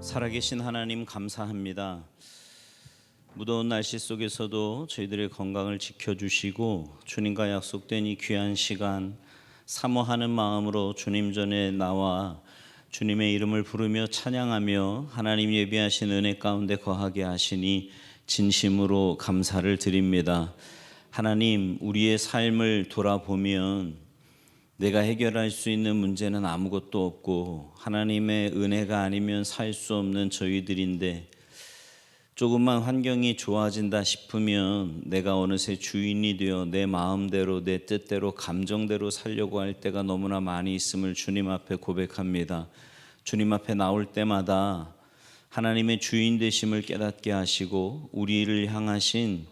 살아계신 하나님 감사합니다. 무더운 날씨 속에서도 저희들의 건강을 지켜주시고 주님과 약속된 이 귀한 시간 사모하는 마음으로 주님 전에 나와 주님의 이름을 부르며 찬양하며 하나님 예비하신 은혜 가운데 거하게 하시니 진심으로 감사를 드립니다. 하나님, 우리의 삶을 돌아보면 내가 해결할 수 있는 문제는 아무것도 없고 하나님의 은혜가 아니면 살 수 없는 저희들인데, 조금만 환경이 좋아진다 싶으면 내가 어느새 주인이 되어 내 마음대로 내 뜻대로 감정대로 살려고 할 때가 너무나 많이 있음을 주님 앞에 고백합니다. 주님 앞에 나올 때마다 하나님의 주인 되심을 깨닫게 하시고 우리를 향하신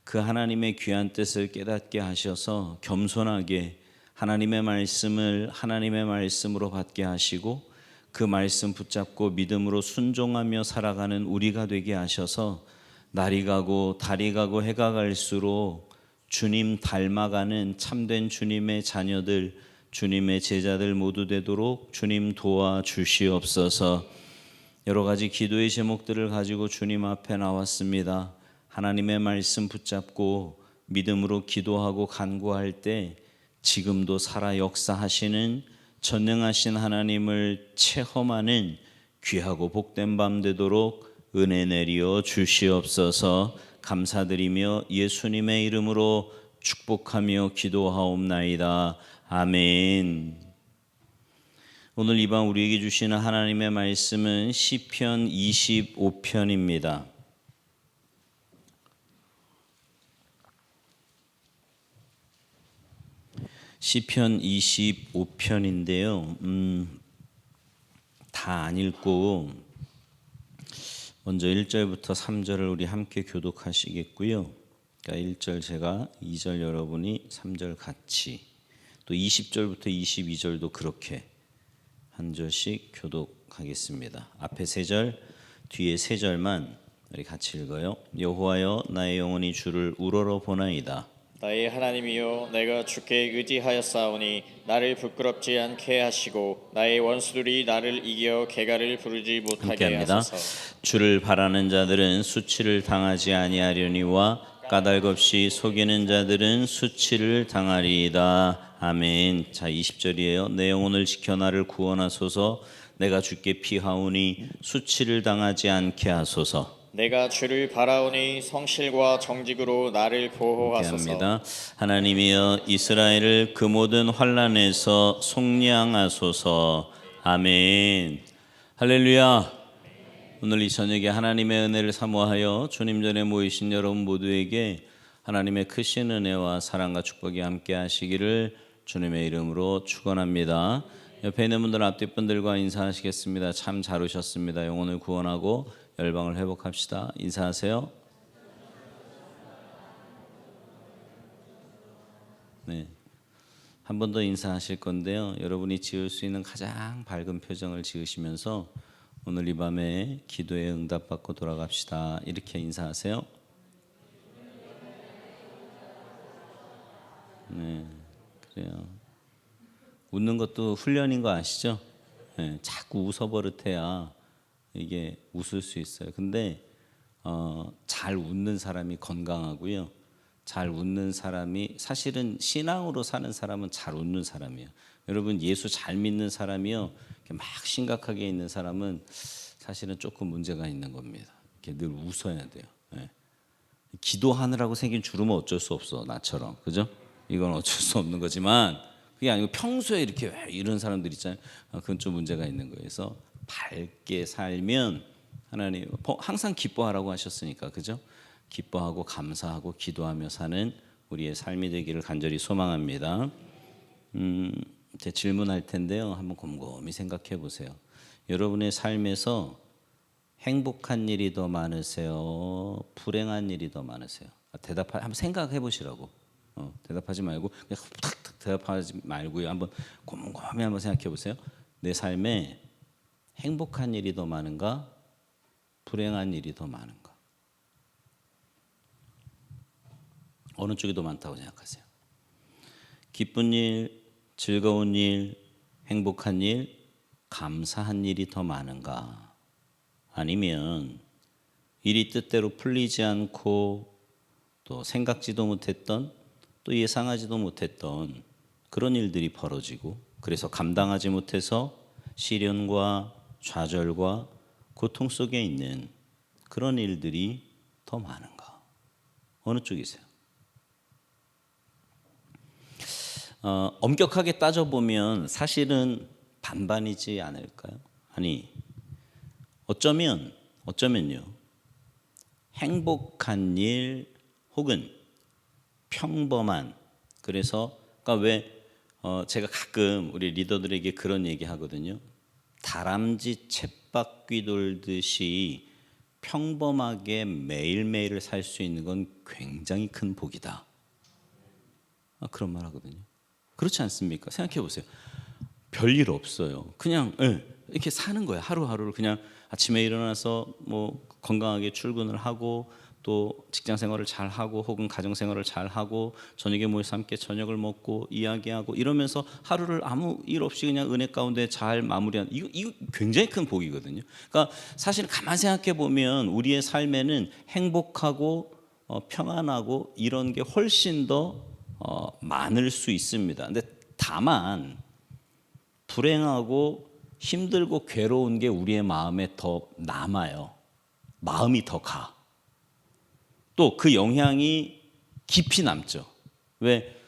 그 하나님의 귀한 뜻을 깨닫게 하셔서 겸손하게 하나님의 말씀을 하나님의 말씀으로 받게 하시고 그 말씀 붙잡고 믿음으로 순종하며 살아가는 우리가 되게 하셔서 날이 가고 달이 가고 해가 갈수록 주님 닮아가는 참된 주님의 자녀들, 주님의 제자들 모두 되도록 주님 도와주시옵소서. 여러 가지 기도의 제목들을 가지고 주님 앞에 나왔습니다. 하나님의 말씀 붙잡고 믿음으로 기도하고 간구할 때 지금도 살아 역사하시는 전능하신 하나님을 체험하는 귀하고 복된 밤 되도록 은혜 내리어 주시옵소서. 감사드리며 예수님의 이름으로 축복하며 기도하옵나이다. 아멘. 오늘 이 밤 우리에게 주시는 하나님의 말씀은 시편 25편입니다. 시편 25편인데요. 다 안 읽고 먼저 1절부터 3절을 우리 함께 교독하시겠고요. 그러니까 1절 제가, 2절 여러분이, 3절 같이, 또 20절부터 22절도 그렇게 한 절씩 교독하겠습니다. 앞에 3절, 뒤에 3절만 우리 같이 읽어요. 여호와여, 나의 영혼이 주를 우러러 보나이다. 나의 하나님이여, 내가 주께 의지하였사오니 나를 부끄럽지 않게 하시고 나의 원수들이 나를 이겨 개가를 부르지 못하게 함께합니다. 하소서. 주를 바라는 자들은 수치를 당하지 아니하려니와 까닭없이 속이는 자들은 수치를 당하리이다. 아멘. 자, 20절이에요. 내 영혼을 지켜 나를 구원하소서. 내가 주께 피하오니 수치를 당하지 않게 하소서. 내가 주를 바라오니 성실과 정직으로 나를 보호하소서. 합니다. 하나님이여, 이스라엘을 그 모든 환난에서 속량하소서. 아멘. 할렐루야. 오늘 이 저녁에 하나님의 은혜를 사모하여 주님 전에 모이신 여러분 모두에게 하나님의 크신 은혜와 사랑과 축복이 함께 하시기를 주님의 이름으로 축원합니다. 옆에 있는 분들, 앞뒤 분들과 인사하시겠습니다. 참 잘 오셨습니다. 영혼을 구원하고 열방을 회복합시다. 인사하세요. 네, 한 번 더 인사하실 건데요. 여러분이 지을 수 있는 가장 밝은 표정을 지으시면서 오늘 이 밤에 기도에 응답받고 돌아갑시다. 이렇게 인사하세요. 네, 그래요. 웃는 것도 훈련인 거 아시죠? 네, 자꾸 웃어버릇해야 이게 웃을 수 있어요. 근데 잘 웃는 사람이 건강하고요. 잘 웃는 사람이, 사실은 신앙으로 사는 사람은 잘 웃는 사람이에요. 여러분, 예수 잘 믿는 사람이요, 막 심각하게 있는 사람은 사실은 조금 문제가 있는 겁니다. 이렇게 늘 웃어야 돼요. 네. 기도하느라고 생긴 주름은 어쩔 수 없어, 나처럼. 그죠? 이건 어쩔 수 없는 거지만 그게 아니고 평소에 이렇게 이런 사람들 있잖아요. 그건 좀 문제가 있는 거예요. 그래서 밝게 살면 하나님 항상 기뻐하라고 하셨으니까, 그죠? 기뻐하고 감사하고 기도하며 사는 우리의 삶이 되기를 간절히 소망합니다. 제 질문할 텐데요. 한번 곰곰이 생각해 보세요. 여러분의 삶에서 행복한 일이 더 많으세요? 불행한 일이 더 많으세요? 한번 생각해 보시라고. 대답하지 말고 그냥 탁탁 대답하지 말고요. 한번 곰곰이 한번 생각해 보세요. 내 삶에 행복한 일이 더 많은가? 불행한 일이 더 많은가? 어느 쪽이 더 많다고 생각하세요? 기쁜 일, 즐거운 일, 행복한 일, 감사한 일이 더 많은가? 아니면 일이 뜻대로 풀리지 않고 또 생각지도 못했던 또 예상하지도 못했던 그런 일들이 벌어지고 그래서 감당하지 못해서 시련과 좌절과 고통 속에 있는 그런 일들이 더 많은가? 어느 쪽이세요? 엄격하게 따져보면 사실은 반반이지 않을까요? 아니, 어쩌면요. 행복한 일 혹은 평범한, 그래서 그러니까 왜 제가 가끔 우리 리더들에게 그런 얘기 하거든요. 다람쥐 쳇바퀴 돌듯이 평범하게 매일매일을 살 수 있는 건 굉장히 큰 복이다. 그런 말 하거든요. 그렇지 않습니까? 생각해 보세요. 별일 없어요. 그냥 이렇게 사는 거예요. 하루하루를 그냥 아침에 일어나서 뭐 건강하게 출근을 하고 또 직장 생활을 잘 하고 혹은 가정 생활을 잘 하고 저녁에 모여서 함께 저녁을 먹고 이야기하고 이러면서 하루를 아무 일 없이 그냥 은혜 가운데 잘 마무리한 이거 굉장히 큰 복이거든요. 그러니까 사실 가만 생각해 보면 우리의 삶에는 행복하고 평안하고 이런 게 훨씬 더 많을 수 있습니다. 근데 다만 불행하고 힘들고 괴로운 게 우리의 마음에 더 남아요. 마음이 더 가. 또 그 영향이 깊이 남죠. 왜?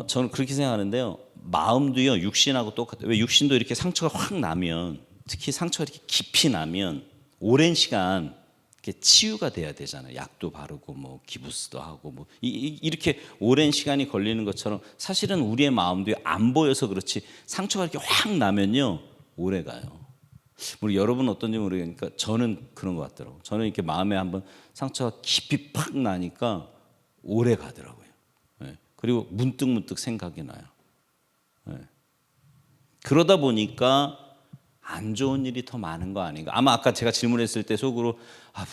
저는 그렇게 생각하는데요. 마음도요, 육신하고 똑같아요. 왜? 육신도 이렇게 상처가 확 나면, 특히 상처가 이렇게 깊이 나면 오랜 시간 이렇게 치유가 돼야 되잖아요. 약도 바르고 뭐 기부스도 하고 뭐 이렇게 오랜 시간이 걸리는 것처럼 사실은 우리의 마음도 안 보여서 그렇지 상처가 이렇게 확 나면요 오래 가요. 우리 여러분 어떤지 모르겠으니까 저는 그런 것 같더라고요. 저는 이렇게 마음에 한번 상처가 깊이 팍 나니까 오래 가더라고요. 네. 그리고 문득 생각이 나요. 네. 그러다 보니까 안 좋은 일이 더 많은 거 아닌가. 아마 아까 제가 질문했을 때 속으로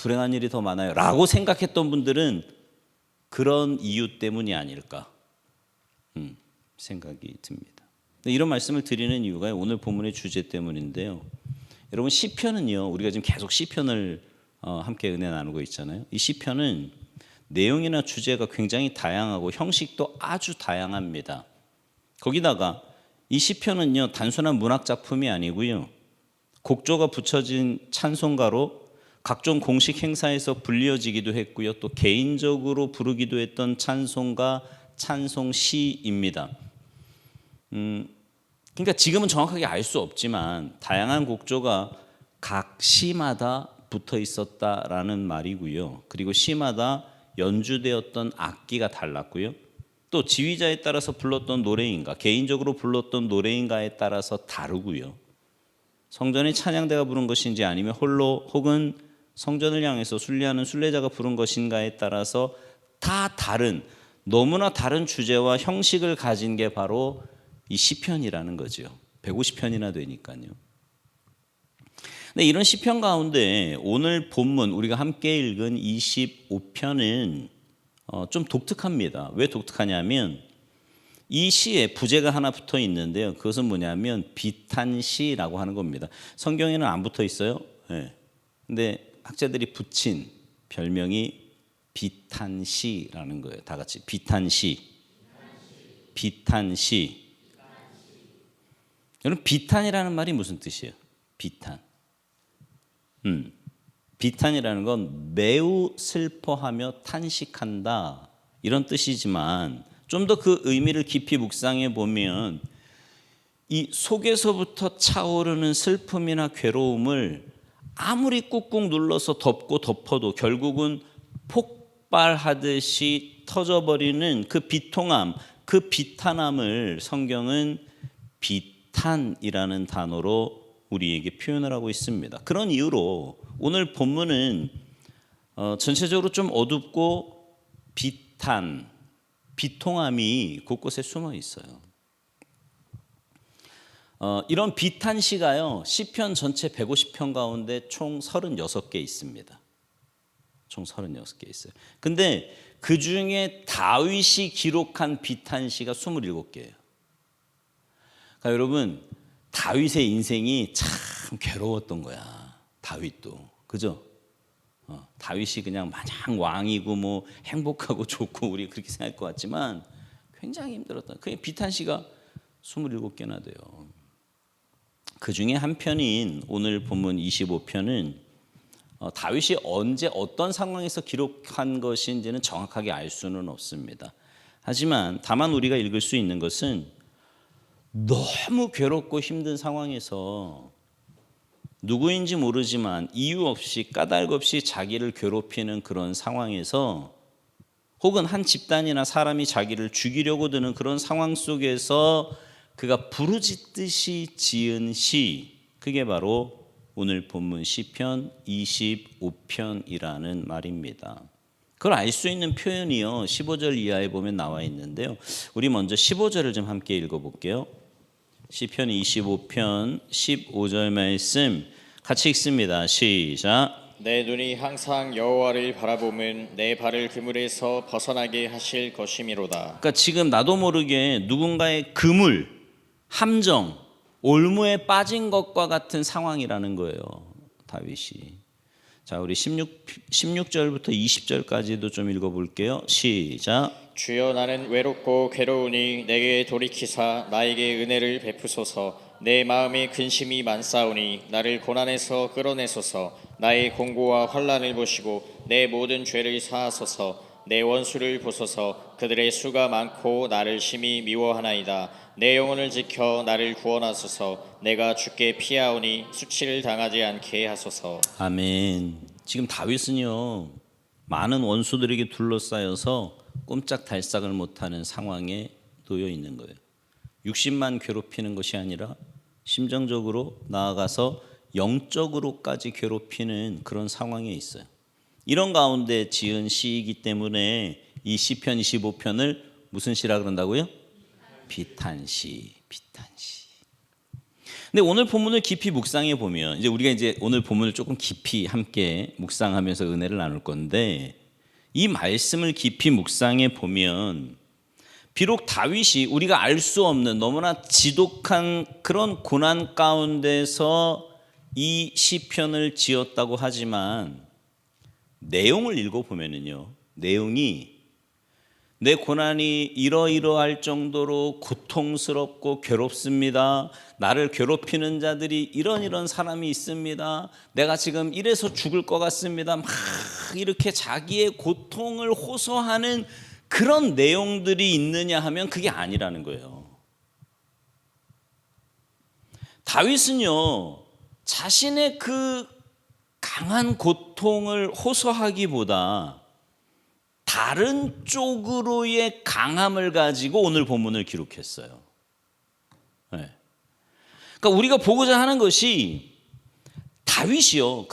불행한 일이 더 많아요 라고 생각했던 분들은 그런 이유 때문이 아닐까 생각이 듭니다. 이런 말씀을 드리는 이유가 오늘 본문의 주제 때문인데요. 여러분 시편은요, 우리가 지금 계속 시편을 함께 은혜 나누고 있잖아요. 이 시편은 내용이나 주제가 굉장히 다양하고 형식도 아주 다양합니다. 거기다가 이 시편은요 단순한 문학 작품이 아니고요, 곡조가 붙여진 찬송가로 각종 공식 행사에서 불려지기도 했고요, 또 개인적으로 부르기도 했던 찬송가, 찬송시입니다. 그러니까 지금은 정확하게 알 수 없지만 다양한 곡조가 각 시마다 붙어 있었다라는 말이고요. 그리고 시마다 연주되었던 악기가 달랐고요. 또 지휘자에 따라서 불렀던 노래인가, 개인적으로 불렀던 노래인가에 따라서 다르고요. 성전의 찬양대가 부른 것인지 아니면 홀로 혹은 성전을 향해서 순례하는 순례자가 부른 것인가에 따라서 다 다른, 너무나 다른 주제와 형식을 가진 게 바로 이 시편이라는 거죠. 150편이나 되니까요. 근데 이런 시편 가운데 오늘 본문 우리가 함께 읽은 25편은 좀 독특합니다. 왜 독특하냐면 이 시에 부제가 하나 붙어 있는데요. 그것은 뭐냐면 비탄시라고 하는 겁니다. 성경에는 안 붙어 있어요. 네. 근데 학자들이 붙인 별명이 비탄시라는 거예요. 다 같이 비탄시. 비탄시. 여러분 비탄이라는 말이 무슨 뜻이에요? 비탄. 비탄이라는 건 매우 슬퍼하며 탄식한다 이런 뜻이지만 좀 더 그 의미를 깊이 묵상해 보면 이 속에서부터 차오르는 슬픔이나 괴로움을 아무리 꾹꾹 눌러서 덮고 덮어도 결국은 폭발하듯이 터져버리는 그 비통함, 그 비탄함을 성경은 비탄이라는 단어로 우리에게 표현을 하고 있습니다. 그런 이유로 오늘 본문은 전체적으로 좀 어둡고 비탄, 비통함이 곳곳에 숨어 있어요. 이런 비탄시가요 시편 전체 150편 가운데 총 36개 있습니다. 총 36개 있어요. 근데 그 중에 다윗이 기록한 비탄시가 27개예요. 그러니까 여러분 다윗의 인생이 참 괴로웠던 거야. 다윗도 그죠? 다윗이 그냥 마냥 왕이고 뭐 행복하고 좋고 우리 그렇게 생각할 것 같지만 굉장히 힘들었다. 그게 비탄시가 27개나 돼요. 그 중에 한 편인 오늘 본문 25편은 다윗이 언제 어떤 상황에서 기록한 것인지는 정확하게 알 수는 없습니다. 하지만 다만 우리가 읽을 수 있는 것은 너무 괴롭고 힘든 상황에서 누구인지 모르지만 이유 없이 까닭 없이 자기를 괴롭히는 그런 상황에서 혹은 한 집단이나 사람이 자기를 죽이려고 드는 그런 상황 속에서 그가 부르짖듯이 지은 시, 그게 바로 오늘 본문 시편 25편이라는 말입니다. 그걸 알 수 있는 표현이요 15절 이하에 보면 나와 있는데요. 우리 먼저 15절을 좀 함께 읽어볼게요. 시편 25편 15절 말씀 같이 읽습니다. 시작. 내 눈이 항상 여호와를 바라보면 내 발을 그물에서 벗어나게 하실 것이미로다. 그러니까 지금 나도 모르게 누군가의 그물, 함정, 올무에 빠진 것과 같은 상황이라는 거예요. 다윗이. 자, 우리 16절부터 20절까지도 좀 읽어볼게요. 시작. 주여 나는 외롭고 괴로우니 내게 돌이키사 나에게 은혜를 베푸소서. 내 마음에 근심이 많사오니 나를 고난에서 끌어내소서. 나의 공고와 환난을 보시고 내 모든 죄를 사하소서. 내 원수를 보소서. 그들의 수가 많고 나를 심히 미워하나이다. 내 영혼을 지켜 나를 구원하소서. 내가 주께 피하오니 수치를 당하지 않게 하소서. 아멘. 지금 다윗은요 많은 원수들에게 둘러싸여서 꼼짝달싹을 못하는 상황에 놓여 있는 거예요. 60만 괴롭히는 것이 아니라 심정적으로 나아가서 영적으로까지 괴롭히는 그런 상황에 있어요. 이런 가운데 지은 시이기 때문에 이 시편 25편을 무슨 시라 그런다고요? 비탄시, 비탄시. 근데 오늘 본문을 깊이 묵상해 보면 우리가 오늘 본문을 조금 깊이 함께 묵상하면서 은혜를 나눌 건데 이 말씀을 깊이 묵상해 보면 비록 다윗이 우리가 알 수 없는 너무나 지독한 그런 고난 가운데서 이 시편을 지었다고 하지만 내용을 읽어보면요 내용이 내 고난이 이러이러할 정도로 고통스럽고 괴롭습니다. 나를 괴롭히는 자들이 이런 사람이 있습니다. 내가 지금 이래서 죽을 것 같습니다. 막 이렇게 자기의 고통을 호소하는 그런 내용들이 있느냐 하면 그게 아니라는 거예요. 다윗은요 자신의 그 강한 고통을 호소하기보다 다른 쪽으로의 강함을 가지고 오늘 본문을 기록했어요. 네. 그러니까 우리가 보고자 하는 것이 다윗이요.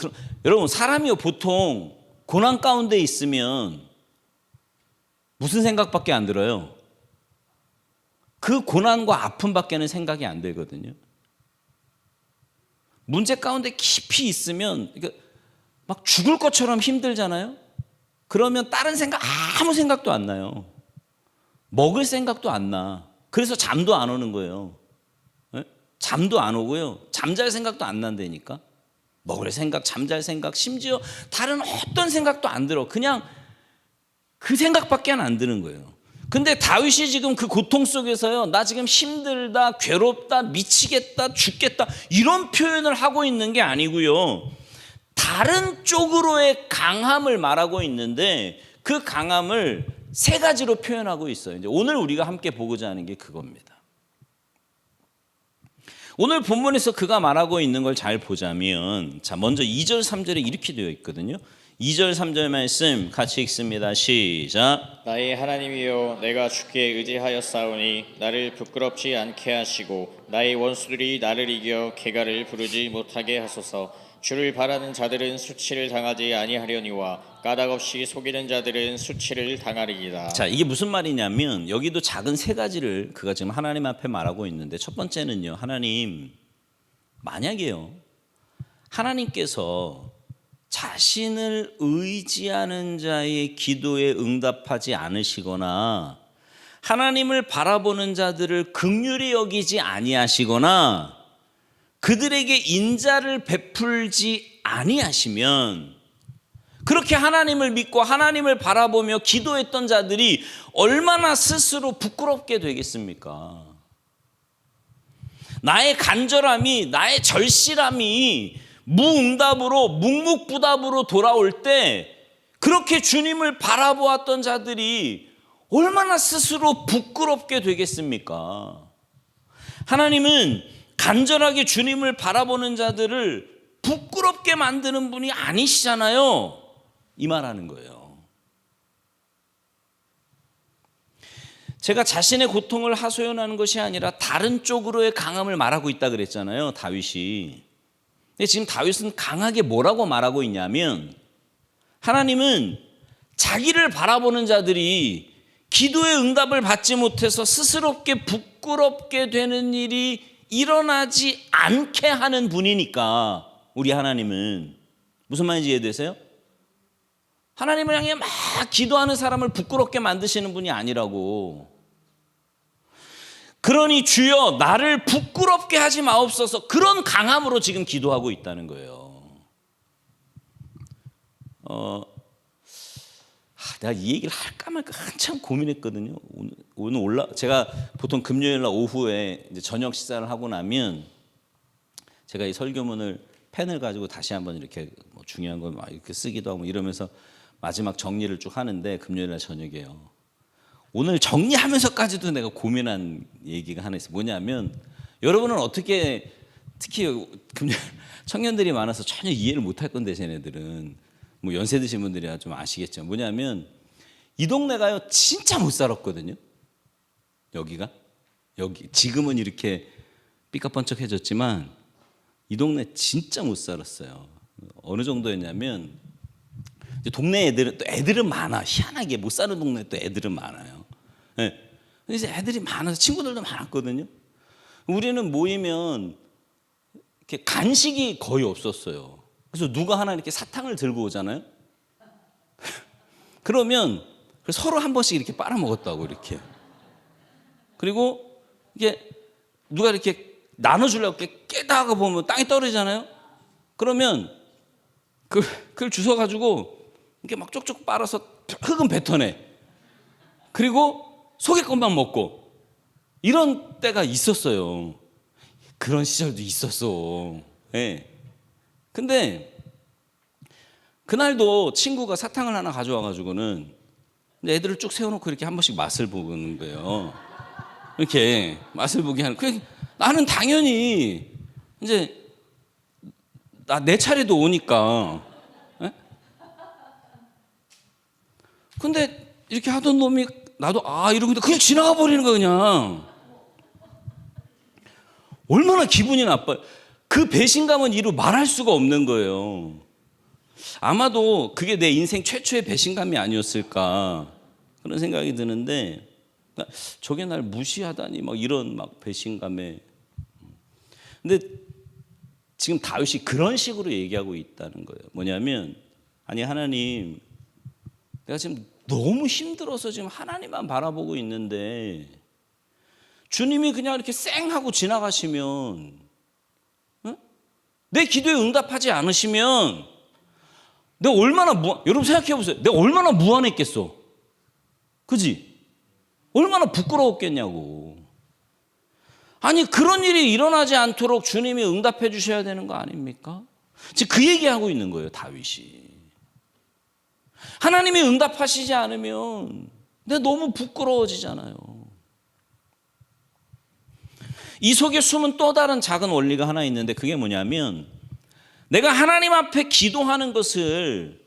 여러분 사람이요 보통 고난 가운데 있으면 무슨 생각밖에 안 들어요? 그 고난과 아픔밖에는 생각이 안 들거든요. 문제 가운데 깊이 있으면 막 죽을 것처럼 힘들잖아요. 그러면 다른 생각 아무 생각도 안 나요. 먹을 생각도 안 나. 그래서 잠도 안 오는 거예요. 네? 잠도 안 오고요. 잠잘 생각도 안 난다니까. 먹을 생각, 잠잘 생각, 심지어 다른 어떤 생각도 안 들어. 그냥 그 생각밖에 안 드는 거예요. 근데 다윗이 지금 그 고통 속에서요, 나 지금 힘들다, 괴롭다, 미치겠다, 죽겠다 이런 표현을 하고 있는 게 아니고요. 다른 쪽으로의 강함을 말하고 있는데 그 강함을 세 가지로 표현하고 있어요. 이제 오늘 우리가 함께 보고자 하는 게 그겁니다. 오늘 본문에서 그가 말하고 있는 걸 잘 보자면 자 먼저 2절 3절에 이렇게 되어 있거든요. 2절 3절 말씀 같이 읽습니다. 시작. 나의 하나님이여 내가 주께 의지하였사오니 나를 부끄럽지 않게 하시고 나의 원수들이 나를 이겨 개가를 부르지 못하게 하소서. 주를 바라는 자들은 수치를 당하지 아니하려니와 까닭없이 속이는 자들은 수치를 당하리이다. 자, 이게 무슨 말이냐면 여기도 작은 세 가지를 그가 지금 하나님 앞에 말하고 있는데 첫 번째는요. 하나님 만약에요. 하나님께서 자신을 의지하는 자의 기도에 응답하지 않으시거나 하나님을 바라보는 자들을 긍휼히 여기지 아니하시거나 그들에게 인자를 베풀지 아니하시면, 그렇게 하나님을 믿고 하나님을 바라보며 기도했던 자들이 얼마나 스스로 부끄럽게 되겠습니까? 나의 간절함이, 나의 절실함이 무응답으로, 묵묵부답으로 돌아올 때 그렇게 주님을 바라보았던 자들이 얼마나 스스로 부끄럽게 되겠습니까? 하나님은 간절하게 주님을 바라보는 자들을 부끄럽게 만드는 분이 아니시잖아요. 이 말하는 거예요. 제가 자신의 고통을 하소연하는 것이 아니라 다른 쪽으로의 강함을 말하고 있다 그랬잖아요, 다윗이. 근데 지금 다윗은 강하게 뭐라고 말하고 있냐면, 하나님은 자기를 바라보는 자들이 기도의 응답을 받지 못해서 스스럽게 부끄럽게 되는 일이 일어나지 않게 하는 분이니까, 우리 하나님은. 무슨 말인지 이해되세요? 하나님을 향해 막 기도하는 사람을 부끄럽게 만드시는 분이 아니라고. 그러니 주여 나를 부끄럽게 하지 마옵소서, 그런 강함으로 지금 기도하고 있다는 거예요. 내가 이 얘기를 할까 말까 한참 고민했거든요. 오늘 제가 보통 금요일 날 오후에 이제 저녁 식사를 하고 나면 제가 이 설교문을 펜을 가지고 다시 한번 이렇게 뭐 중요한 걸 막 이렇게 쓰기도 하고 이러면서 마지막 정리를 쭉 하는데, 금요일 날 저녁에요. 오늘 정리하면서까지도 내가 고민한 얘기가 하나 있어요. 뭐냐면, 여러분은 어떻게, 특히 금요일 청년들이 많아서 전혀 이해를 못할 건데, 쟤네들은 뭐 연세 드신 분들이야 좀 아시겠죠. 뭐냐면, 이 동네가요 진짜 못 살았거든요. 여기 지금은 이렇게 삐까뻔쩍해졌지만 이 동네 진짜 못 살았어요. 어느 정도였냐면, 동네 애들은 많아. 희한하게 못 사는 동네 또 애들은 많아요. 네. 이제 애들이 많아서 친구들도 많았거든요. 우리는 모이면 이렇게 간식이 거의 없었어요. 그래서 누가 하나 이렇게 사탕을 들고 오잖아요. 그러면 서로 한 번씩 이렇게 빨아먹었다고, 이렇게. 그리고 이게 누가 이렇게 나눠주려고 깨다가 보면 땅에 떨어지잖아요. 그러면 그걸 주워가지고 이렇게 막 쪽쪽 빨아서 흙은 뱉어내. 그리고 속에 것만 먹고. 이런 때가 있었어요. 그런 시절도 있었어. 네. 근데 그날도 친구가 사탕을 하나 가져와가지고는 애들을 쭉 세워놓고 이렇게 한 번씩 맛을 보는 거예요. 이렇게 맛을 보게 하는. 나는 당연히 이제 내 차례도 오니까. 근데 이렇게 하던 놈이 나도 이러고 있는데 그냥 지나가 버리는 거야, 그냥. 얼마나 기분이 나빠요. 그 배신감은 이루 말할 수가 없는 거예요. 아마도 그게 내 인생 최초의 배신감이 아니었을까, 그런 생각이 드는데, 저게 날 무시하다니 막 이런 막 배신감에. 근데 지금 다윗이 그런 식으로 얘기하고 있다는 거예요. 뭐냐면, 아니 하나님, 내가 지금 너무 힘들어서 지금 하나님만 바라보고 있는데 주님이 그냥 이렇게 쌩 하고 지나가시면, 내 기도에 응답하지 않으시면 내가 얼마나 여러분 생각해 보세요. 내가 얼마나 무안했겠어. 그지? 얼마나 부끄러웠겠냐고. 아니 그런 일이 일어나지 않도록 주님이 응답해 주셔야 되는 거 아닙니까? 지금 그 얘기하고 있는 거예요, 다윗이. 하나님이 응답하시지 않으면 내가 너무 부끄러워지잖아요. 이 속에 숨은 또 다른 작은 원리가 하나 있는데, 그게 뭐냐면, 내가 하나님 앞에 기도하는 것을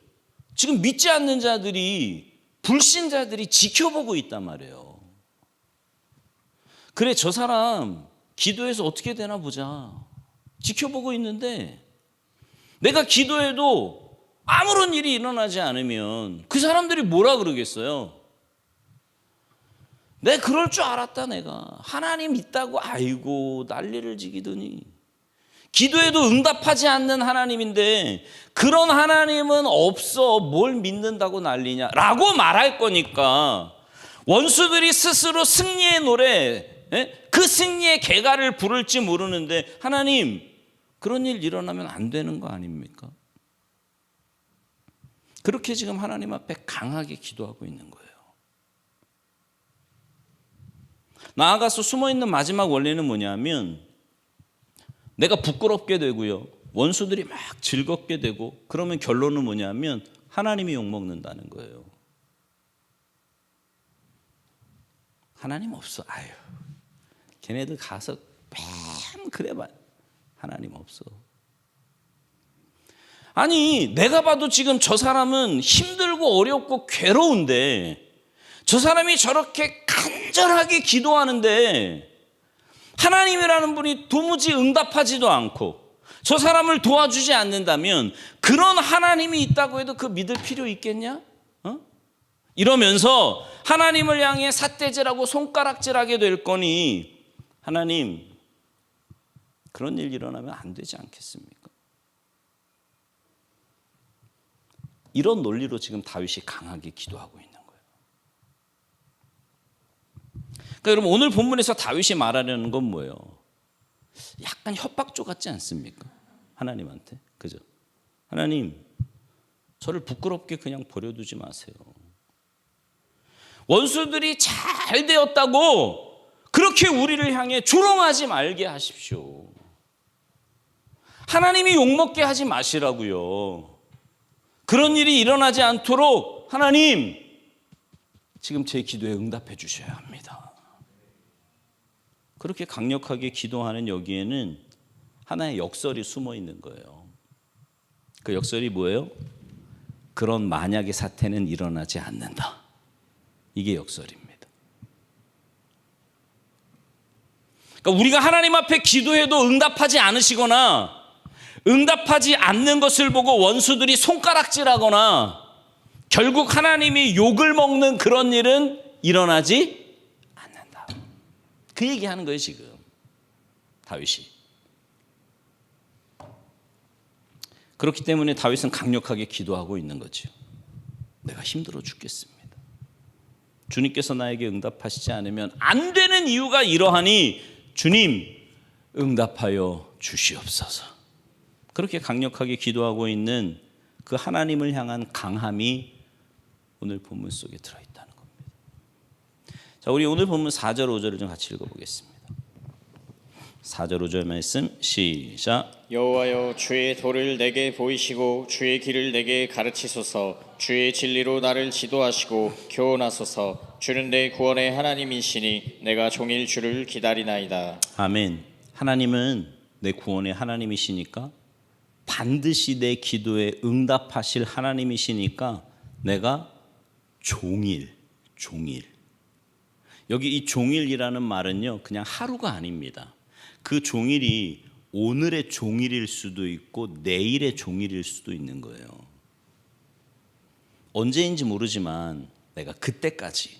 지금 믿지 않는 자들이, 불신자들이 지켜보고 있단 말이에요. 그래, 저 사람 기도해서 어떻게 되나 보자. 지켜보고 있는데 내가 기도해도 아무런 일이 일어나지 않으면 그 사람들이 뭐라 그러겠어요? 내가 그럴 줄 알았다. 내가 하나님 있다고 아이고 난리를 지기더니, 기도해도 응답하지 않는 하나님인데 그런 하나님은 없어, 뭘 믿는다고 난리냐 라고 말할 거니까, 원수들이 스스로 승리의 노래, 그 승리의 개가를 부를지 모르는데 하나님 그런 일 일어나면 안 되는 거 아닙니까? 그렇게 지금 하나님 앞에 강하게 기도하고 있는 거예요. 나아가서 숨어있는 마지막 원리는 뭐냐면 내가 부끄럽게 되고요. 원수들이 막 즐겁게 되고 그러면 결론은 뭐냐면 하나님이 욕먹는다는 거예요. 하나님 없어. 아유, 걔네들 가서 뺨 그래봐. 하나님 없어. 아니, 내가 봐도 지금 저 사람은 힘들고 어렵고 괴로운데 저 사람이 저렇게 간절하게 기도하는데 하나님이라는 분이 도무지 응답하지도 않고 저 사람을 도와주지 않는다면 그런 하나님이 있다고 해도 그 믿을 필요 있겠냐? 이러면서 하나님을 향해 삿대질하고 손가락질하게 될 거니 하나님 그런 일 일어나면 안 되지 않겠습니까? 이런 논리로 지금 다윗이 강하게 기도하고 있는 거예요. 그러니까 여러분 오늘 본문에서 다윗이 말하려는 건 뭐예요? 약간 협박조 같지 않습니까? 하나님한테. 그죠? 하나님 저를 부끄럽게 그냥 버려두지 마세요. 원수들이 잘 되었다고 그렇게 우리를 향해 조롱하지 말게 하십시오. 하나님이 욕먹게 하지 마시라고요. 그런 일이 일어나지 않도록 하나님 지금 제 기도에 응답해 주셔야 합니다. 그렇게 강력하게 기도하는 여기에는 하나의 역설이 숨어 있는 거예요. 그 역설이 뭐예요? 그런 만약의 사태는 일어나지 않는다. 이게 역설입니다. 그러니까 우리가 하나님 앞에 기도해도 응답하지 않으시거나 응답하지 않는 것을 보고 원수들이 손가락질하거나 결국 하나님이 욕을 먹는 그런 일은 일어나지 않는다. 그 얘기하는 거예요 지금 다윗이. 그렇기 때문에 다윗은 강력하게 기도하고 있는 거죠. 내가 힘들어 죽겠습니다. 주님께서 나에게 응답하시지 않으면 안 되는 이유가 이러하니 주님 응답하여 주시옵소서. 그렇게 강력하게 기도하고 있는 그 하나님을 향한 강함이 오늘 본문 속에 들어있다는 겁니다. 자, 우리 오늘 본문 4절 5절을 좀 같이 읽어보겠습니다. 4절 5절 말씀 시작. 여호와여 주의 도를 내게 보이시고 주의 길을 내게 가르치소서. 주의 진리로 나를 지도하시고 교훈하소서. 주는 내 구원의 하나님이시니 내가 종일 주를 기다리나이다. 아멘. 하나님은 내 구원의 하나님이시니까 반드시 내 기도에 응답하실 하나님이시니까 내가 종일 여기 이 종일이라는 말은요 그냥 하루가 아닙니다. 그 종일이 오늘의 종일일 수도 있고 내일의 종일일 수도 있는 거예요. 언제인지 모르지만 내가 그때까지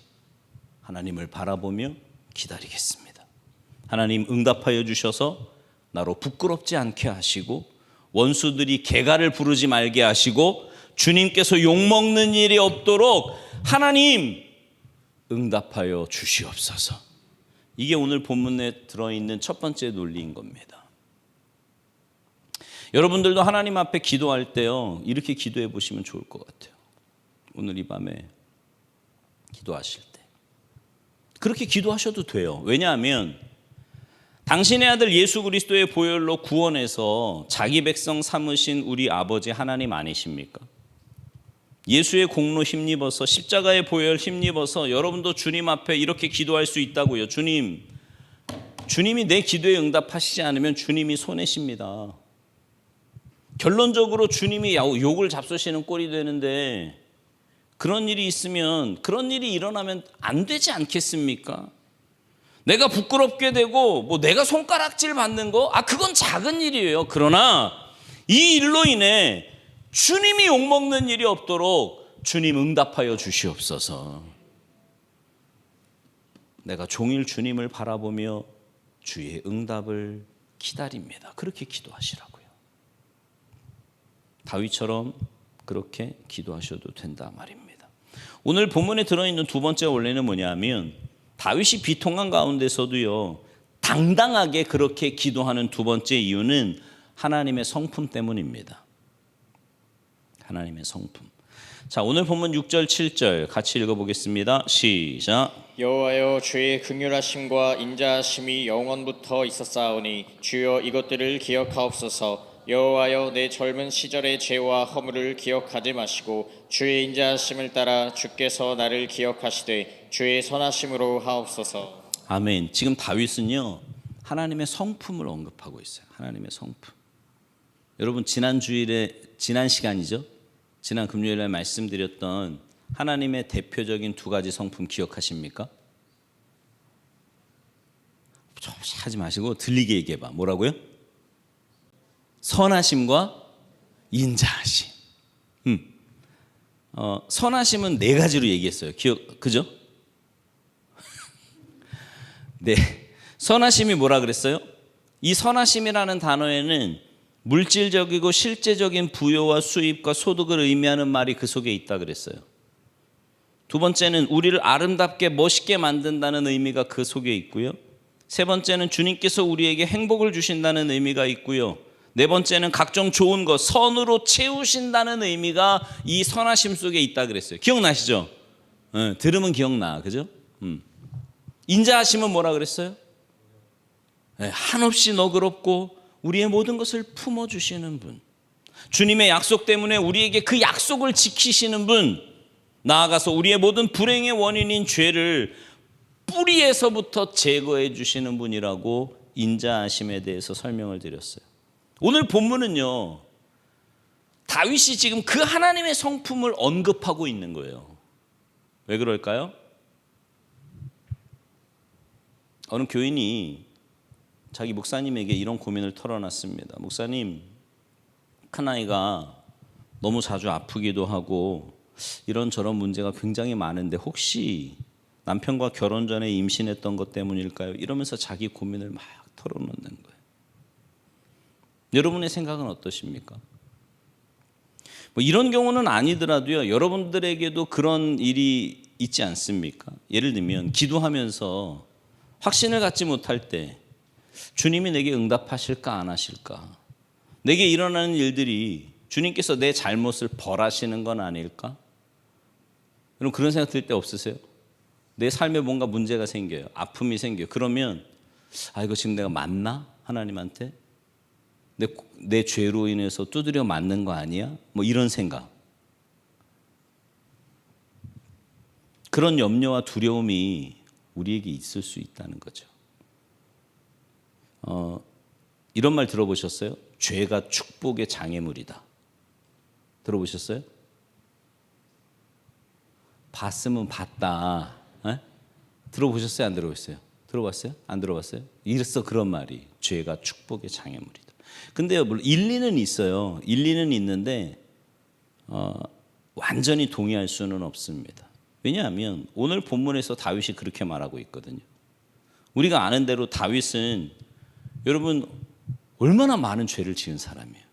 하나님을 바라보며 기다리겠습니다. 하나님 응답하여 주셔서 나로 부끄럽지 않게 하시고 원수들이 개가를 부르지 말게 하시고 주님께서 욕먹는 일이 없도록 하나님 응답하여 주시옵소서. 이게 오늘 본문에 들어있는 첫 번째 논리인 겁니다. 여러분들도 하나님 앞에 기도할 때요 이렇게 기도해 보시면 좋을 것 같아요. 오늘 이 밤에 기도하실 때 그렇게 기도하셔도 돼요. 왜냐하면 당신의 아들 예수 그리스도의 보혈로 구원해서 자기 백성 삼으신 우리 아버지 하나님 아니십니까? 예수의 공로 힘입어서 십자가의 보혈 힘입어서 여러분도 주님 앞에 이렇게 기도할 수 있다고요. 주님이 내 기도에 응답하시지 않으면 주님이 손해십니다. 결론적으로 주님이 욕을 잡수시는 꼴이 되는데 그런 일이 있으면 그런 일이 일어나면 안 되지 않겠습니까? 내가 부끄럽게 되고 내가 손가락질 받는 거 그건 작은 일이에요. 그러나 이 일로 인해 주님이 욕먹는 일이 없도록 주님 응답하여 주시옵소서. 내가 종일 주님을 바라보며 주의 응답을 기다립니다. 그렇게 기도하시라고요. 다윗처럼 그렇게 기도하셔도 된다 말입니다. 오늘 본문에 들어있는 두 번째 원리는 뭐냐면 다윗이 비통한 가운데서도요 당당하게 그렇게 기도하는 두 번째 이유는 하나님의 성품 때문입니다. 하나님의 성품. 자, 오늘 본문 6절 7절 같이 읽어보겠습니다. 시작. 여호와여 주의 긍휼하심과 인자하심이 영원부터 있었사오니 주여 이것들을 기억하옵소서. 여호와여 내 젊은 시절의 죄와 허물을 기억하지 마시고 주의 인자하심을 따라 주께서 나를 기억하시되 주의 선하심으로 하옵소서. 아멘. 지금 다윗은요 하나님의 성품을 언급하고 있어요. 하나님의 성품. 여러분 지난 시간이죠. 지난 금요일에 말씀드렸던 하나님의 대표적인 두 가지 성품 기억하십니까? 조금씩 하지 마시고 들리게 얘기해봐. 뭐라고요? 선하심과 인자하심. 선하심은 네 가지로 얘기했어요. 그죠? 네. 선하심이 뭐라 그랬어요? 이 선하심이라는 단어에는 물질적이고 실제적인 부여와 수입과 소득을 의미하는 말이 그 속에 있다 그랬어요. 두 번째는 우리를 아름답게 멋있게 만든다는 의미가 그 속에 있고요. 세 번째는 주님께서 우리에게 행복을 주신다는 의미가 있고요. 네 번째는 각종 좋은 것, 선으로 채우신다는 의미가 이 선하심 속에 있다 그랬어요. 기억나시죠? 들으면 기억나, 그죠? 인자하심은 뭐라 그랬어요? 한없이 너그럽고 우리의 모든 것을 품어주시는 분. 주님의 약속 때문에 우리에게 그 약속을 지키시는 분. 나아가서 우리의 모든 불행의 원인인 죄를 뿌리에서부터 제거해 주시는 분이라고 인자하심에 대해서 설명을 드렸어요. 오늘 본문은요, 다윗이 지금 그 하나님의 성품을 언급하고 있는 거예요. 왜 그럴까요? 어느 교인이 자기 목사님에게 이런 고민을 털어놨습니다. 목사님, 큰아이가 너무 자주 아프기도 하고 이런저런 문제가 굉장히 많은데 혹시 남편과 결혼 전에 임신했던 것 때문일까요? 이러면서 자기 고민을 막 털어놓는 거예요. 여러분의 생각은 어떠십니까? 뭐 이런 경우는 아니더라도요, 여러분들에게도 그런 일이 있지 않습니까? 예를 들면 기도하면서 확신을 갖지 못할 때 주님이 내게 응답하실까 안 하실까? 내게 일어나는 일들이 주님께서 내 잘못을 벌하시는 건 아닐까? 여러분 그런 생각 들 때 없으세요? 내 삶에 뭔가 문제가 생겨요. 아픔이 생겨요. 그러면 이거 지금 내가 맞나? 하나님한테? 내 죄로 인해서 두드려 맞는 거 아니야? 뭐 이런 생각. 그런 염려와 두려움이 우리에게 있을 수 있다는 거죠. 이런 말 들어보셨어요? 죄가 축복의 장애물이다. 들어보셨어요? 봤으면 봤다. 들어보셨어요? 안 들어보셨어요? 들어봤어요? 안 들어봤어요? 이랬어 그런 말이. 죄가 축복의 장애물이다. 근데요, 물론 일리는 있어요. 일리는 있는데 완전히 동의할 수는 없습니다. 왜냐하면 오늘 본문에서 다윗이 그렇게 말하고 있거든요. 우리가 아는 대로 다윗은 여러분 얼마나 많은 죄를 지은 사람이에요.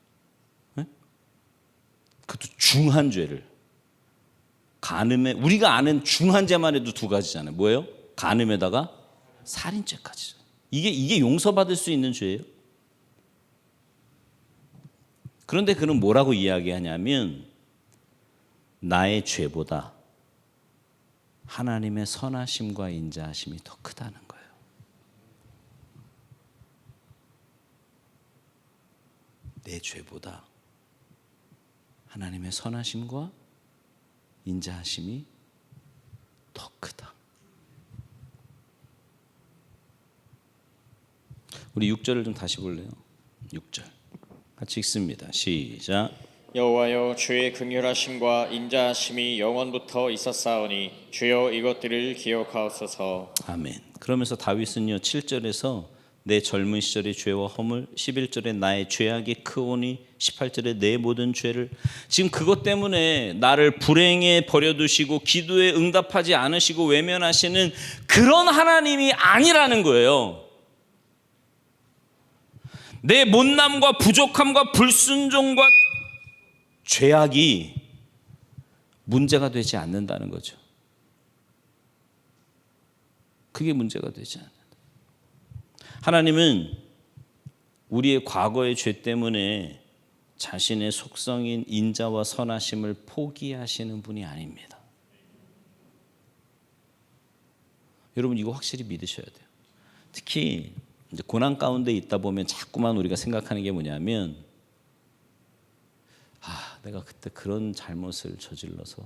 그것도 중한 죄를. 간음에, 우리가 아는 중한 죄만 해도 두 가지잖아요. 뭐예요? 간음에다가 살인죄까지. 이게 용서받을 수 있는 죄예요. 그런데 그는 뭐라고 이야기하냐면 나의 죄보다 하나님의 선하심과 인자하심이 더 크다는 거예요. 내 죄보다 하나님의 선하심과 인자하심이 더 크다. 우리 6절을 좀 다시 볼래요? 6절 같이 읽습니다. 시작. 여호와여 주의 긍휼하심과 인자하심이 영원부터 있었사오니 주여 이것들을 기억하옵소서. 아멘. 그러면서 다윗은요 7절에서 내 젊은 시절의 죄와 허물, 11절에 나의 죄악이 크오니, 18절에 내 모든 죄를, 지금 그것 때문에 나를 불행에 버려두시고 기도에 응답하지 않으시고 외면하시는 그런 하나님이 아니라는 거예요. 내 못남과 부족함과 불순종과 죄악이 문제가 되지 않는다는 거죠. 그게 문제가 되지 않는다. 하나님은 우리의 과거의 죄 때문에 자신의 속성인 인자와 선하심을 포기하시는 분이 아닙니다. 여러분 이거 확실히 믿으셔야 돼요. 특히 이제 고난 가운데 있다 보면 자꾸만 우리가 생각하는 게 뭐냐면 내가 그때 그런 잘못을 저질러서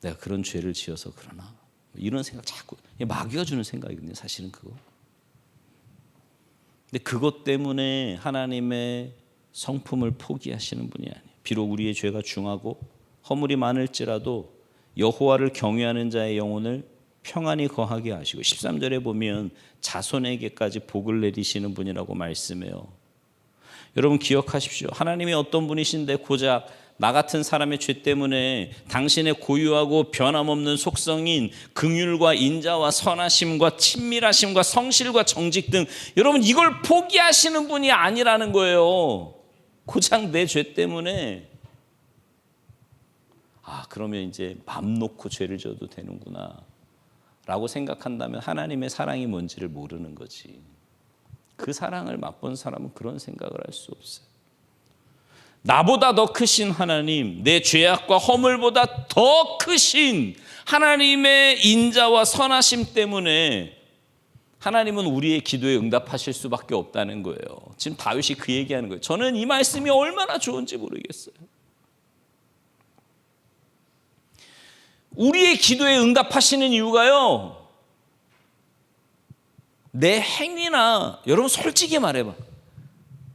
내가 그런 죄를 지어서 그러나 이런 생각 자꾸 마귀가 주는 생각이거든요. 사실은 그거. 근데 그것 때문에 하나님의 성품을 포기하시는 분이 아니에요. 비록 우리의 죄가 중하고 허물이 많을지라도 여호와를 경외하는 자의 영혼을 평안히 거하게 하시고 13절에 보면 자손에게까지 복을 내리시는 분이라고 말씀해요. 여러분 기억하십시오. 하나님이 어떤 분이신데 고작 나 같은 사람의 죄 때문에 당신의 고유하고 변함없는 속성인 긍휼과 인자와 선하심과 친밀하심과 성실과 정직 등 여러분 이걸 포기하시는 분이 아니라는 거예요. 고작 내 죄 때문에 그러면 이제 맘 놓고 죄를 져도 되는구나 라고 생각한다면 하나님의 사랑이 뭔지를 모르는 거지. 그 사랑을 맛본 사람은 그런 생각을 할 수 없어요. 나보다 더 크신 하나님, 내 죄악과 허물보다 더 크신 하나님의 인자와 선하심 때문에 하나님은 우리의 기도에 응답하실 수밖에 없다는 거예요. 지금 다윗이 그 얘기하는 거예요. 저는 이 말씀이 얼마나 좋은지 모르겠어요. 우리의 기도에 응답하시는 이유가요, 내 행위나, 여러분 솔직히 말해봐.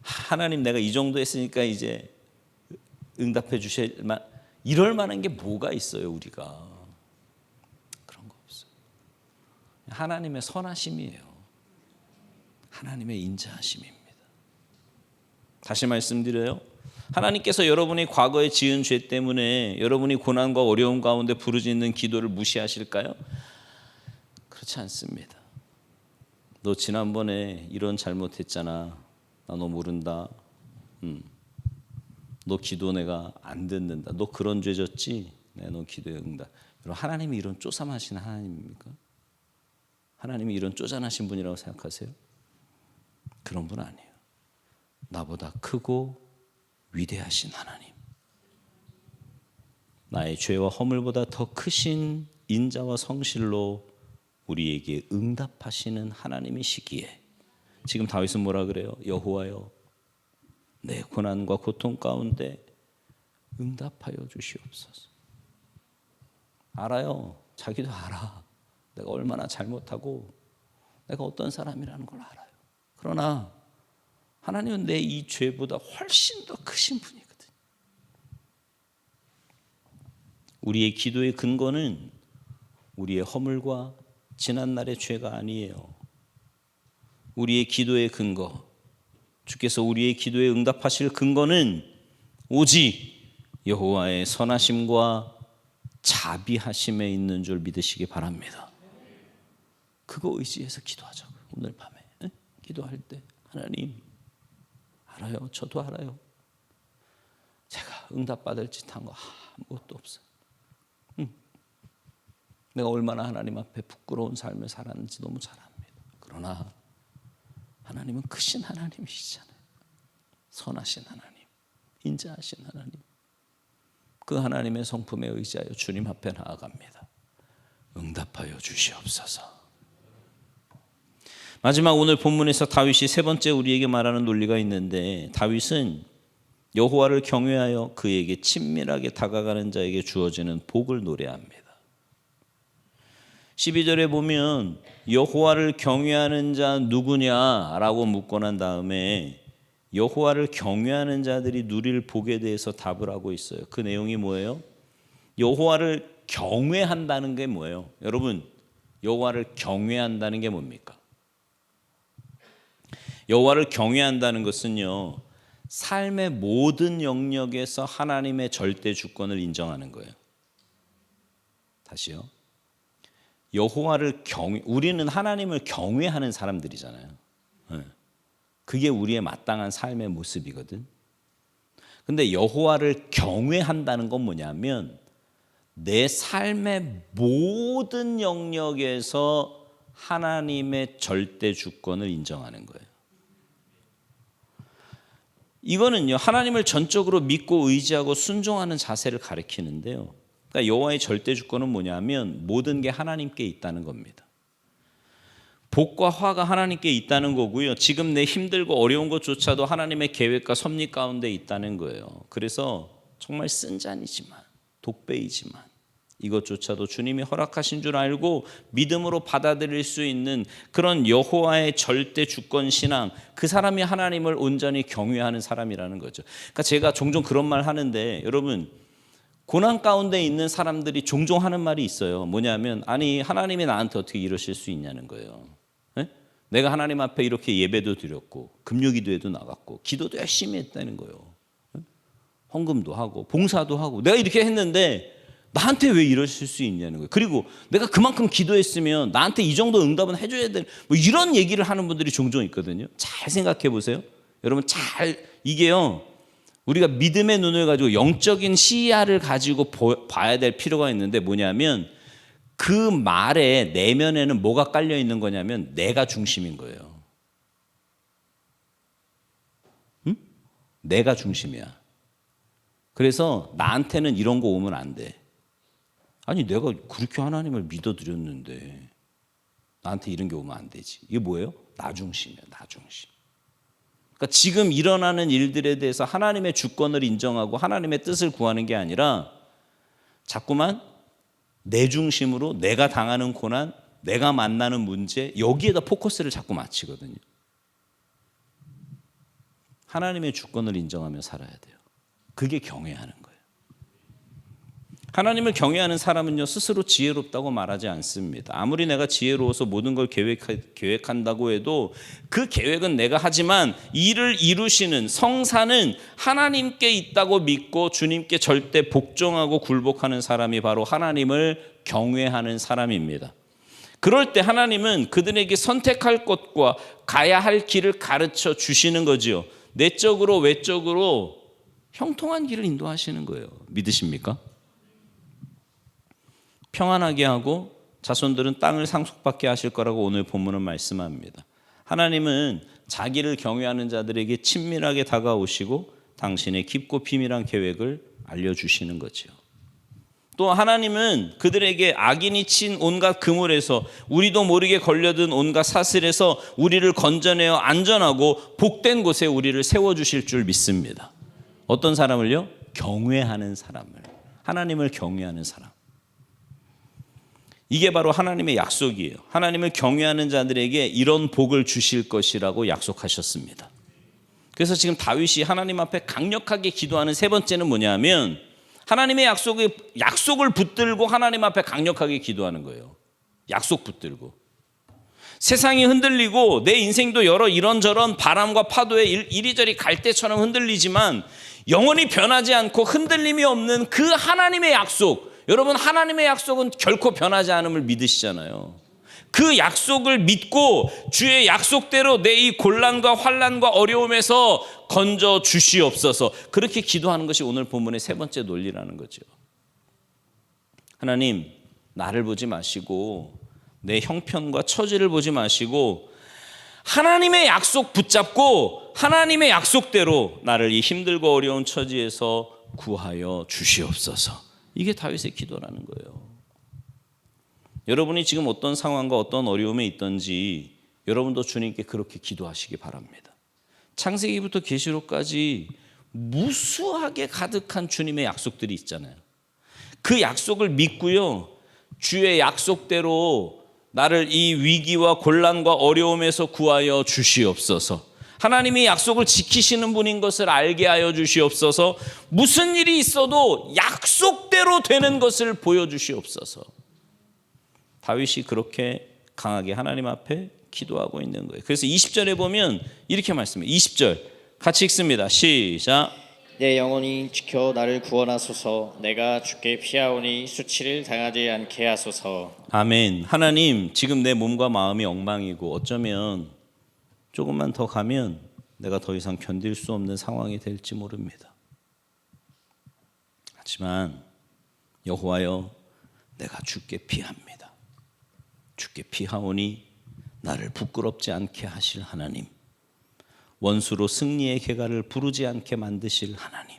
하나님 내가 이 정도 했으니까 이제 응답해 주실 만, 이럴 만한 게 뭐가 있어요 우리가. 그런 거 없어요. 하나님의 선하심이에요. 하나님의 인자하심입니다. 다시 말씀드려요. 하나님께서 여러분이 과거에 지은 죄 때문에 여러분이 고난과 어려움 가운데 부르짖는 기도를 무시하실까요? 그렇지 않습니다. 너 지난번에 이런 잘못했잖아. 나 너 모른다. 너 기도 내가 안 듣는다. 너 그런 죄 졌지? 네, 너 기도에 응답. 여러분 하나님이 이런 쪼삼하신 하나님입니까? 하나님이 이런 쪼잔하신 분이라고 생각하세요? 그런 분 아니에요. 나보다 크고 위대하신 하나님, 나의 죄와 허물보다 더 크신 인자와 성실로 우리에게 응답하시는 하나님이시기에 지금 다윗은 뭐라 그래요? 여호와여, 내 고난과 고통 가운데 응답하여 주시옵소서. 알아요. 자기도 알아. 내가 얼마나 잘못하고 내가 어떤 사람이라는 걸 알아요. 그러나 하나님은 내 이 죄보다 훨씬 더 크신 분이거든요. 우리의 기도의 근거는 우리의 허물과 지난날의 죄가 아니에요. 우리의 기도의 근거, 주께서 우리의 기도에 응답하실 근거는 오직 여호와의 선하심과 자비하심에 있는 줄 믿으시기 바랍니다. 그거 의지해서 기도하자고요. 오늘 밤에 기도할 때 하나님, 알아요. 저도 알아요. 제가 응답받을 짓 한 거 아무것도 없어요. 내가 얼마나 하나님 앞에 부끄러운 삶을 살았는지 너무 잘 압니다. 그러나 하나님은 크신 하나님이시잖아요. 선하신 하나님, 인자하신 하나님. 그 하나님의 성품에 의지하여 주님 앞에 나아갑니다. 응답하여 주시옵소서. 마지막 오늘 본문에서 다윗이 세 번째 우리에게 말하는 논리가 있는데, 다윗은 여호와를 경외하여 그에게 친밀하게 다가가는 자에게 주어지는 복을 노래합니다. 12절에 보면 여호와를 경외하는 자 누구냐라고 묻고 난 다음에 여호와를 경외하는 자들이 누릴 복에 대해서 답을 하고 있어요. 그 내용이 뭐예요? 여호와를 경외한다는 게 뭐예요? 여러분, 여호와를 경외한다는 게 뭡니까? 여호와를 경외한다는 것은요, 삶의 모든 영역에서 하나님의 절대 주권을 인정하는 거예요. 다시요. 여호와를 우리는 하나님을 경외하는 사람들이잖아요. 그게 우리의 마땅한 삶의 모습이거든. 근데 여호와를 경외한다는 건 뭐냐면 내 삶의 모든 영역에서 하나님의 절대 주권을 인정하는 거예요. 이거는요, 하나님을 전적으로 믿고 의지하고 순종하는 자세를 가리키는데요. 그러니까 여호와의 절대 주권은 뭐냐면 모든 게 하나님께 있다는 겁니다. 복과 화가 하나님께 있다는 거고요. 지금 내 힘들고 어려운 것조차도 하나님의 계획과 섭리 가운데 있다는 거예요. 그래서 정말 쓴잔이지만, 독배이지만 이것조차도 주님이 허락하신 줄 알고 믿음으로 받아들일 수 있는 그런 여호와의 절대 주권 신앙, 그 사람이 하나님을 온전히 경외하는 사람이라는 거죠. 그러니까 제가 종종 그런 말 하는데, 여러분, 고난 가운데 있는 사람들이 종종 하는 말이 있어요. 뭐냐면, 아니 하나님이 나한테 어떻게 이러실 수 있냐는 거예요. 네? 내가 하나님 앞에 이렇게 예배도 드렸고 금요기도에도 나갔고 기도도 열심히 했다는 거예요. 네? 헌금도 하고 봉사도 하고 내가 이렇게 했는데 나한테 왜 이러실 수 있냐는 거예요. 그리고 내가 그만큼 기도했으면 나한테 이 정도 응답은 해줘야 되는, 뭐 이런 얘기를 하는 분들이 종종 있거든요. 잘 생각해 보세요. 여러분, 이게요, 우리가 믿음의 눈을 가지고 영적인 시야를 가지고 봐야 될 필요가 있는데, 뭐냐면 그 말의 내면에는 뭐가 깔려 있는 거냐면 내가 중심인 거예요. 응? 내가 중심이야. 그래서 나한테는 이런 거 오면 안 돼. 아니 내가 그렇게 하나님을 믿어드렸는데 나한테 이런 게 오면 안 되지. 이게 뭐예요? 나 중심이야. 나 중심. 그러니까 지금 일어나는 일들에 대해서 하나님의 주권을 인정하고 하나님의 뜻을 구하는 게 아니라 자꾸만 내 중심으로 내가 당하는 고난, 내가 만나는 문제, 여기에다 포커스를 자꾸 맞추거든요. 하나님의 주권을 인정하며 살아야 돼요. 그게 경외하는 거예요. 하나님을 경외하는 사람은요, 스스로 지혜롭다고 말하지 않습니다. 아무리 내가 지혜로워서 모든 걸 계획한다고 해도 그 계획은 내가 하지만 이를 이루시는 성사는 하나님께 있다고 믿고 주님께 절대 복종하고 굴복하는 사람이 바로 하나님을 경외하는 사람입니다. 그럴 때 하나님은 그들에게 선택할 것과 가야 할 길을 가르쳐 주시는 거지요. 내적으로 외적으로 형통한 길을 인도하시는 거예요. 믿으십니까? 평안하게 하고 자손들은 땅을 상속받게 하실 거라고 오늘 본문은 말씀합니다. 하나님은 자기를 경외하는 자들에게 친밀하게 다가오시고 당신의 깊고 비밀한 계획을 알려주시는 거죠. 또 하나님은 그들에게 악인이 친 온갖 그물에서, 우리도 모르게 걸려든 온갖 사슬에서 우리를 건져내어 안전하고 복된 곳에 우리를 세워주실 줄 믿습니다. 어떤 사람을요? 경외하는 사람을. 하나님을 경외하는 사람. 이게 바로 하나님의 약속이에요. 하나님을 경외하는 자들에게 이런 복을 주실 것이라고 약속하셨습니다. 그래서 지금 다윗이 하나님 앞에 강력하게 기도하는 세 번째는 뭐냐면, 하나님의 약속을 붙들고 하나님 앞에 강력하게 기도하는 거예요. 약속 붙들고. 세상이 흔들리고 내 인생도 여러 이런저런 바람과 파도에 이리저리 갈대처럼 흔들리지만 영원히 변하지 않고 흔들림이 없는 그 하나님의 약속, 여러분, 하나님의 약속은 결코 변하지 않음을 믿으시잖아요. 그 약속을 믿고 주의 약속대로 내 이 곤란과 환난과 어려움에서 건져 주시옵소서, 그렇게 기도하는 것이 오늘 본문의 세 번째 논리라는 거죠. 하나님, 나를 보지 마시고 내 형편과 처지를 보지 마시고 하나님의 약속 붙잡고 하나님의 약속대로 나를 이 힘들고 어려운 처지에서 구하여 주시옵소서. 이게 다윗의 기도라는 거예요. 여러분이 지금 어떤 상황과 어떤 어려움에 있든지 여러분도 주님께 그렇게 기도하시기 바랍니다. 창세기부터 계시록까지 무수하게 가득한 주님의 약속들이 있잖아요. 그 약속을 믿고요, 주의 약속대로 나를 이 위기와 곤란과 어려움에서 구하여 주시옵소서. 하나님이 약속을 지키시는 분인 것을 알게 하여 주시옵소서. 무슨 일이 있어도 약속대로 되는 것을 보여주시옵소서. 다윗이 그렇게 강하게 하나님 앞에 기도하고 있는 거예요. 그래서 20절에 보면 이렇게 말씀해요. 20절 같이 읽습니다. 시작. 내 영혼이 지켜 나를 구원하소서. 내가 주께 피하오니 수치를 당하지 않게 하소서. 아멘. 하나님, 지금 내 몸과 마음이 엉망이고 어쩌면 조금만 더 가면 내가 더 이상 견딜 수 없는 상황이 될지 모릅니다. 하지만 여호와여, 내가 주께 피합니다. 주께 피하오니 나를 부끄럽지 않게 하실 하나님, 원수로 승리의 개가를 부르지 않게 만드실 하나님,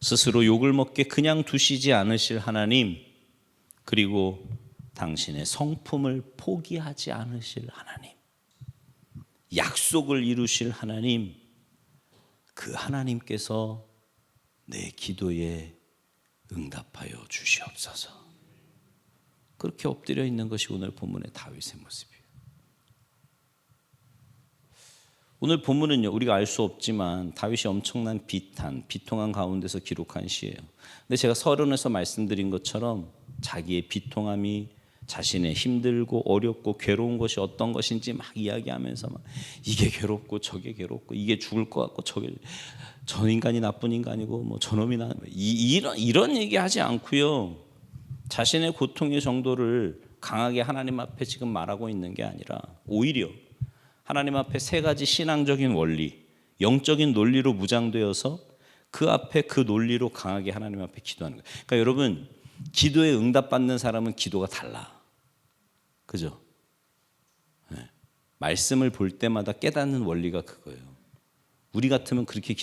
스스로 욕을 먹게 그냥 두시지 않으실 하나님, 그리고 당신의 성품을 포기하지 않으실 하나님, 약속을 이루실 하나님, 그 하나님께서 내 기도에 응답하여 주시옵소서. 그렇게 엎드려 있는 것이 오늘 본문의 다윗의 모습이에요. 오늘 본문은요, 우리가 알 수 없지만 다윗이 엄청난 비통한 가운데서 기록한 시예요. 근데 제가 서론에서 말씀드린 것처럼 자기의 비통함이 자신의 힘들고 어렵고 괴로운 것이 어떤 것인지 막 이야기하면서 막 이게 괴롭고 저게 괴롭고 이게 죽을 것 같고 저게 저 인간이 나쁜 인간이고 뭐 저놈이 이런 얘기하지 않고요. 자신의 고통의 정도를 강하게 하나님 앞에 지금 말하고 있는 게 아니라 오히려 하나님 앞에 세 가지 신앙적인 원리, 영적인 논리로 무장되어서 그 앞에 그 논리로 강하게 하나님 앞에 기도하는 거예요. 그러니까 여러분, 기도에 응답받는 사람은 기도가 달라. 그죠? 네. 말씀을 볼 때마다 깨닫는 원리가 그거예요. 우리 같으면 그렇게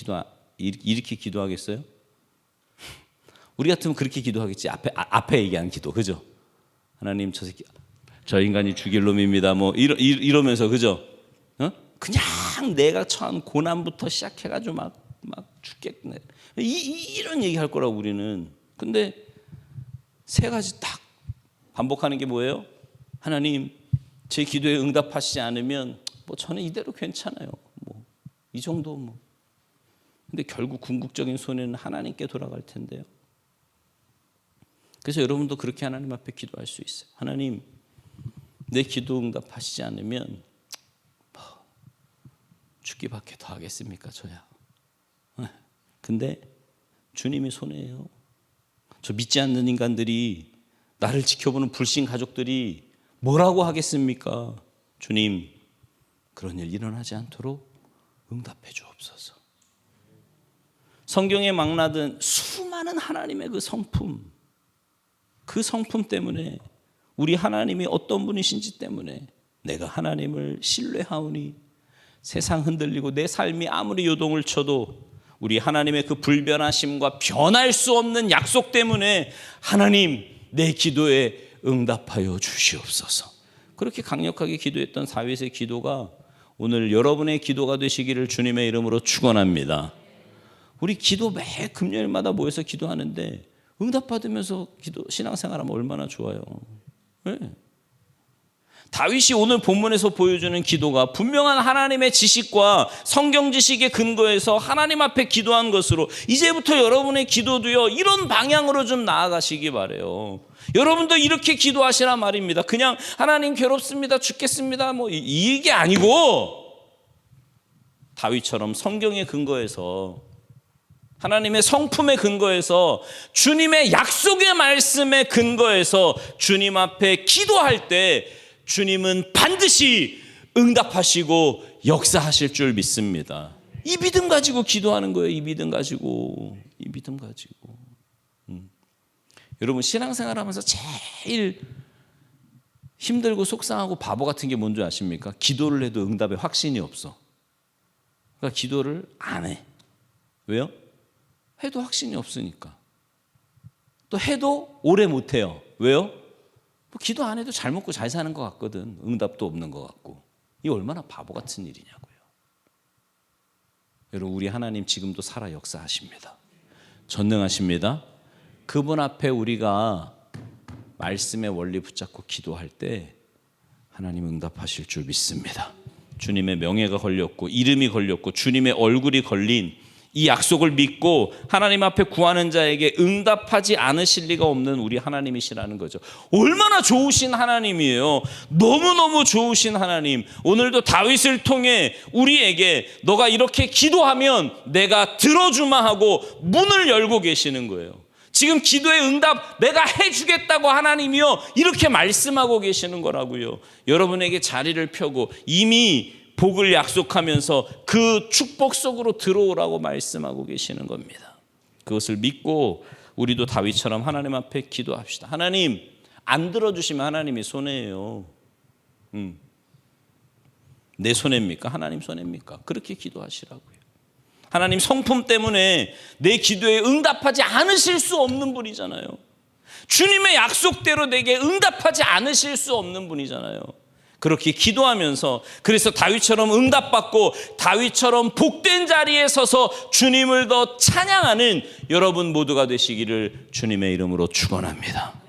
이렇게 기도하겠어요? 우리 같으면 그렇게 기도하겠지. 앞에 얘기한 기도, 그죠? 하나님 저 인간이 죽일 놈입니다. 뭐 이러면서, 그죠? 그냥 내가 처한 고난부터 시작해가지고 막 죽겠네. 이런 얘기할 거라고 우리는. 근데 세 가지 딱 반복하는 게 뭐예요? 하나님, 제 기도에 응답하시지 않으면 뭐 저는 이대로 괜찮아요. 뭐 이 정도 뭐. 근데 결국 궁극적인 손해는 하나님께 돌아갈 텐데요. 그래서 여러분도 그렇게 하나님 앞에 기도할 수 있어요. 하나님, 내 기도 응답하시지 않으면 뭐 죽기밖에 더 하겠습니까, 저야. 근데 주님이 손해예요. 저 믿지 않는 인간들이, 나를 지켜보는 불신 가족들이 뭐라고 하겠습니까? 주님, 그런 일 일어나지 않도록 응답해 주옵소서. 성경에 망라든 수많은 하나님의 그 성품 때문에, 우리 하나님이 어떤 분이신지 때문에 내가 하나님을 신뢰하오니 세상 흔들리고 내 삶이 아무리 요동을 쳐도 우리 하나님의 그 불변하심과 변할 수 없는 약속 때문에 하나님, 내 기도에 응답하여 주시옵소서. 그렇게 강력하게 기도했던 다윗의 기도가 오늘 여러분의 기도가 되시기를 주님의 이름으로 축원합니다. 우리 기도 매 금요일마다 모여서 기도하는데 응답받으면서 신앙생활하면 얼마나 좋아요. 네. 다윗이 오늘 본문에서 보여주는 기도가 분명한 하나님의 지식과 성경 지식의 근거에서 하나님 앞에 기도한 것으로, 이제부터 여러분의 기도도요, 이런 방향으로 좀 나아가시기 바라요. 여러분도 이렇게 기도하시란 말입니다. 그냥 하나님 괴롭습니다, 죽겠습니다, 뭐 이게 아니고, 다윗처럼 성경의 근거에서, 하나님의 성품의 근거에서, 주님의 약속의 말씀의 근거에서 주님 앞에 기도할 때 주님은 반드시 응답하시고 역사하실 줄 믿습니다. 이 믿음 가지고 기도하는 거예요. 이 믿음 가지고. 여러분, 신앙생활 하면서 제일 힘들고 속상하고 바보 같은 게 뭔지 아십니까? 기도를 해도 응답에 확신이 없어. 그러니까 기도를 안 해. 왜요? 해도 확신이 없으니까. 또 해도 오래 못 해요. 왜요? 뭐 기도 안 해도 잘 먹고 잘 사는 것 같거든. 응답도 없는 것 같고. 이 얼마나 바보 같은 일이냐고요. 여러분, 우리 하나님 지금도 살아 역사하십니다. 전능하십니다. 그분 앞에 우리가 말씀의 원리 붙잡고 기도할 때 하나님 응답하실 줄 믿습니다. 주님의 명예가 걸렸고 이름이 걸렸고 주님의 얼굴이 걸린 이 약속을 믿고 하나님 앞에 구하는 자에게 응답하지 않으실 리가 없는 우리 하나님이시라는 거죠. 얼마나 좋으신 하나님이에요. 너무너무 좋으신 하나님. 오늘도 다윗을 통해 우리에게 너가 이렇게 기도하면 내가 들어주마 하고 문을 열고 계시는 거예요. 지금 기도의 응답 내가 해주겠다고 하나님이요, 이렇게 말씀하고 계시는 거라고요. 여러분에게 자리를 펴고 이미 복을 약속하면서 그 축복 속으로 들어오라고 말씀하고 계시는 겁니다. 그것을 믿고 우리도 다윗처럼 하나님 앞에 기도합시다. 하나님, 안 들어주시면 하나님이 손해예요. 내 손해입니까? 하나님 손해입니까? 그렇게 기도하시라고요. 하나님 성품 때문에 내 기도에 응답하지 않으실 수 없는 분이잖아요. 주님의 약속대로 내게 응답하지 않으실 수 없는 분이잖아요. 그렇게 기도하면서 그래서 다윗처럼 응답받고 다윗처럼 복된 자리에 서서 주님을 더 찬양하는 여러분 모두가 되시기를 주님의 이름으로 축원합니다.